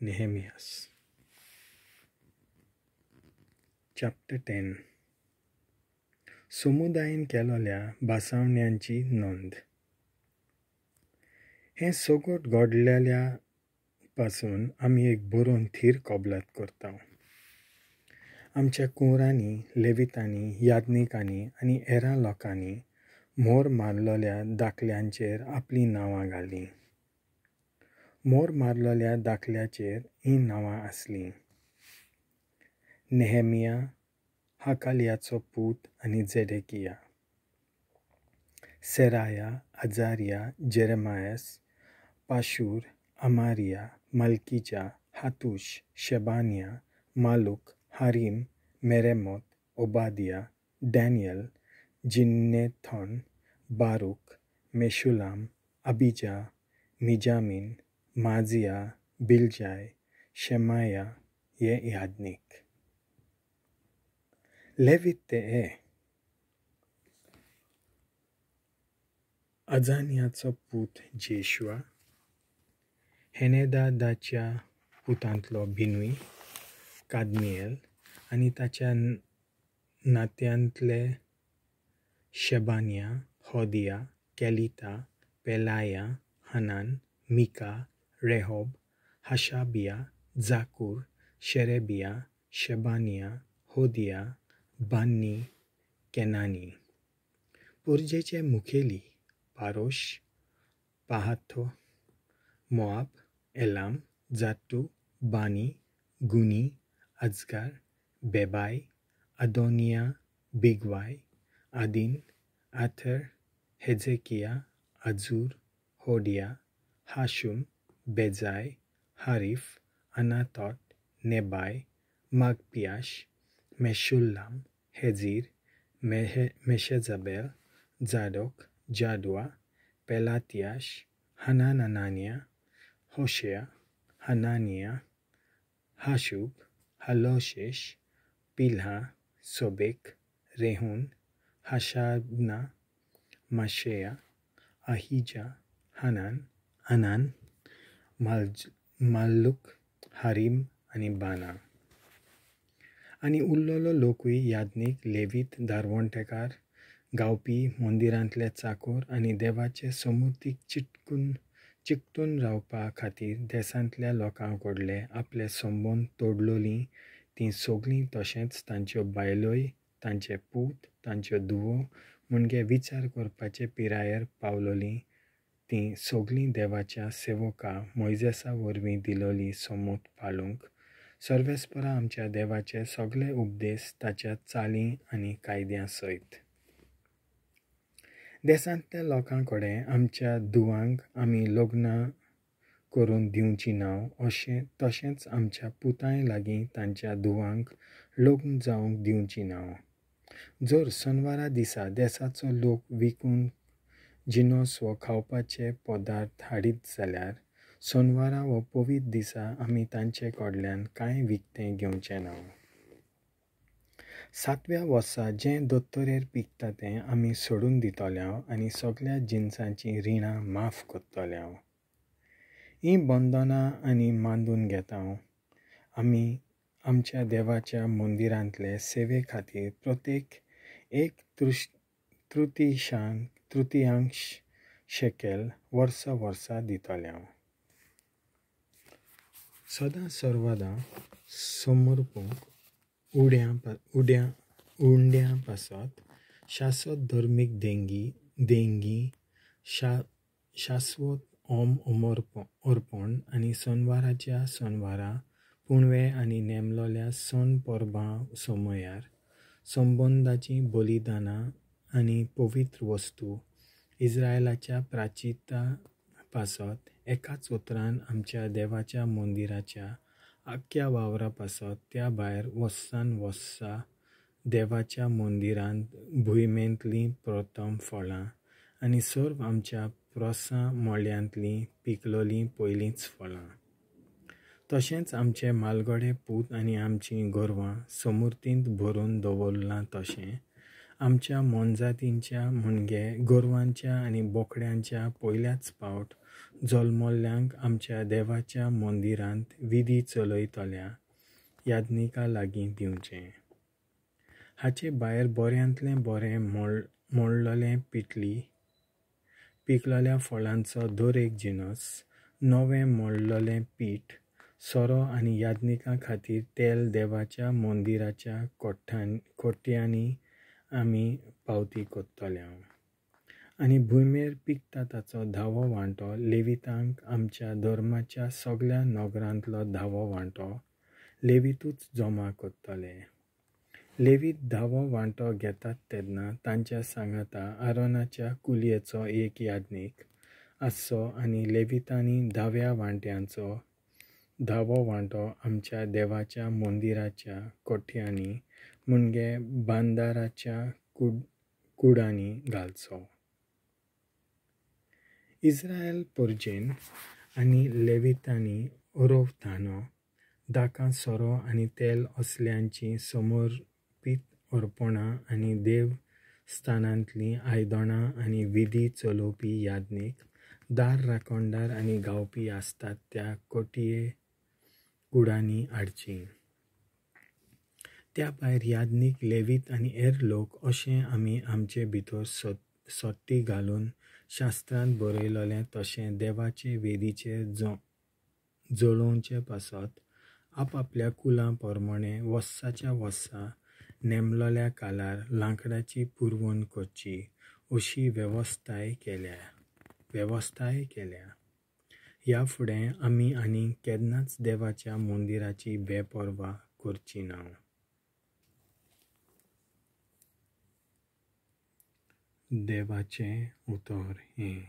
नेहेमियास. Chapter 10. समुदायान केलेल्या बासावण्यांची नोंद. हें सगळं घडलेल्या पासून आमी एक बरोवन थीर कबलात करता. आमच्या कुंवरांनी, लेवितांनी, याज्ञिकांनी आनी हेरां लोकांनी मोर मारलेल्या दाखल्यांचेर आपलीं नांवां घालीं. मोर मारलेल्या दाखल्याचेर हीं नांवां आसलीं: नेहेमिया, हकालियाचो पूत आनी झेडेकिया, सेराया, अजारिया, जेरेमायास, पाशूर, अमारिया, मल्कीजा, हातूश, शेबानिया, मालूक, हारीम, मेरेमोत, ओबादिया, डॅनियल, जिन्नेथॉन, बारूक, मेशुलाम, अबिजा, मिजामीन, माजिया, बिलजाय, शेमाया हे याज्ञिक. लेवीत ते हे: अजानियाचो पूत जेशुआ, हेनेदादाच्या पुतांतलो बिनूय, कादमिएल आनी ताच्या नात्यांतले शेबानिया, होदिया, केलिता, पेलाया, हनान, मिका, रेहोब, हशाबिया, जाकूर, शेरेबिया, शेबानिया, होदिया, बान्नी, केनानी. पुर्जेचे मुखेली: पारोश, पाहातो, मोआब, एलाम, जातू, बानी, गुनी, अजगार, बेबाय, अदोनिया, बिगवाय, आदिन, आथर, हेजेकिया, अजूर, होडिया, हाशुम, बेजाय, हारीफ, अनातोत, नेबाय, मागपियाश, मेशुल्लाम, हेजीर, मेशेजाबेल, जाडोक, जादुआ, पेलातियाश, हनानानिया, होशेया, हनानिया, हाशुब, हलोशेश, पिल्हा, सोबेक, रेहून, हशाबना, माशेया, अहिजा, हनान, अनान, माल्लूक, हारीम आनी बाना. आनी उरलेलो लोकूय याज्ञीक, लेवीत, दारवंटेकार, गावपी, मंदिरांतले चाकर आनी देवाचे समृद्धीक चिकटून रावपा खातीर देसांतल्या लोकांक घडले आपले संबंद तोडलोलीं तीं सगळीं, तशेंच तांच्यो बायलोय, तांचे पूत, तांच्यो धुवो मुणगे विचार करपाचे पिरायेर पावलोलीं तीं सगळीं देवाच्या सेवकां मोइजेसा वरवीं दिलोली समूत पाळूंक, सर्वेस्परा आमच्या देवाचे सगळे उपदेश ताच्या चाली आनी कायद्यां सयत. देसांतल्या लोकां कडेन आमच्या धुवांक आमी लग्नां करून दिवची नांव तशेंच आमच्या पुतांय लागीं तांच्या धुवांक लग्न जावंक दिवची नांव. जर शेनवारा दिसा देसाचो लोक विकून जिनस व खावपाचे पदार्थ हाडीत जाल्यार शेनवारा व पवित्र दिसा आमी तांचे कडल्यान कांय विकतें घेवचें ना. 7व्या वर्सा जें दोत्तोरेर पिकता तें आमी सोडून दितोल्यांव आनी सगळ्या जिन्सांची रिणां माफ करतोल्यांव. हीं बंधनां आनी मांडून घेतांव. आमी आमच्या देवाच्या मंदिरांतले सेवे खातीर प्रत्येक एक तृतीयांश शेकेल वर्सा दितोल्यांव. सदां सर्वदां समर्पूंक उंड्यां पासत शाश्वत धर्मीक देंगी शाश्वत अर्पण आनी शेनवाराच्या शेनवारा पुणवे आनी नेमलोल्या सण परबां समयार संबंदाचीं बलिदानां आनी पवित्र वस्तू इस्रायलाच्या प्राचिता पासत एकाच उतरान आमच्या देवाच्या मंदिराच्या आख्या वावरा पासत त्या भायर वर्सा देवाच्या मंदिरांत भुयमेंतलीं प्रथम फळां आनी सर्व आमच्या प्रोसां मोळ्यांतलीं पिकलोलीं पयलींच फळां. तशेंच आमचे मालगडे पूत आनी आमचीं गोरवां समृद्धींत भरून दवरलां तशें आमच्या मोनजातींच्या म्हणजे गोरवांच्या आनी बोकड्यांच्या पयल्याच फावट जल्मल्ल्यांक आमच्या देवाच्या मंदिरांत विधी चलयतल्या याज्ञिका लागीं दिवचें. हाचे भायर बऱ्यांतलें बरें मोडलेलें पिकलेल्या फळांचो दर एक जिनस, नवें मोडलेलें पीठ, सोरो आनी याज्ञिका खातीर तेल देवाच्या मंदिराच्या कोट्यांनी आमी पावती कोत्तल्या. आनी भुंयमेर पिकता ताचो धावो वांटो लेवितांक आमच्या धर्माच्या सगळ्या नोकरांतलो धावो वांटो लेवितूच जमा कोत्तले. लेवीत धावो वांटो घेतात तेन्ना तांच्या सांगाता आरोनाच्या कुलयेचो एक याज्ञीक आसचो आनी लेवितांनी धाव्या वांट्यांचो धावो वांटो आमच्या देवाच्या मंदिराच्या कोट्यांनी म्हणजे बांदाराच्या कुडांनी घालचो. इस्रायल परजेन आनी लेवितांनी ओरोवतानो दाकां सोरो आनी तेल असल्यांची समर्पीत अर्पणां आनी देवस्थानांतलीं आयदनां आनी विधी चलोवपी याज्ञीक दार राखणदार आनी गावपी आसतात त्या कोटये कुडांनी हाडचीं. त्या भायर याज्ञीक लेवीत आनी हेर लोक अशें आमी आमचे भितर सोट्टी घालून शास्त्रांत बरयलोलें तशें देवाचे वेदीचेर जळोवचे पासत आपआपल्या कुलां प्रमाणें वर्साच्या वर्सा नेमलोल्या कालार लांकडाची पुरवण करची अशी वेवस्थाय केल्या. ह्या फुडें आमी आनी केन्नाच देवाच्या मंदिराची बेपर्वा करची ना. देवाचें उतर हें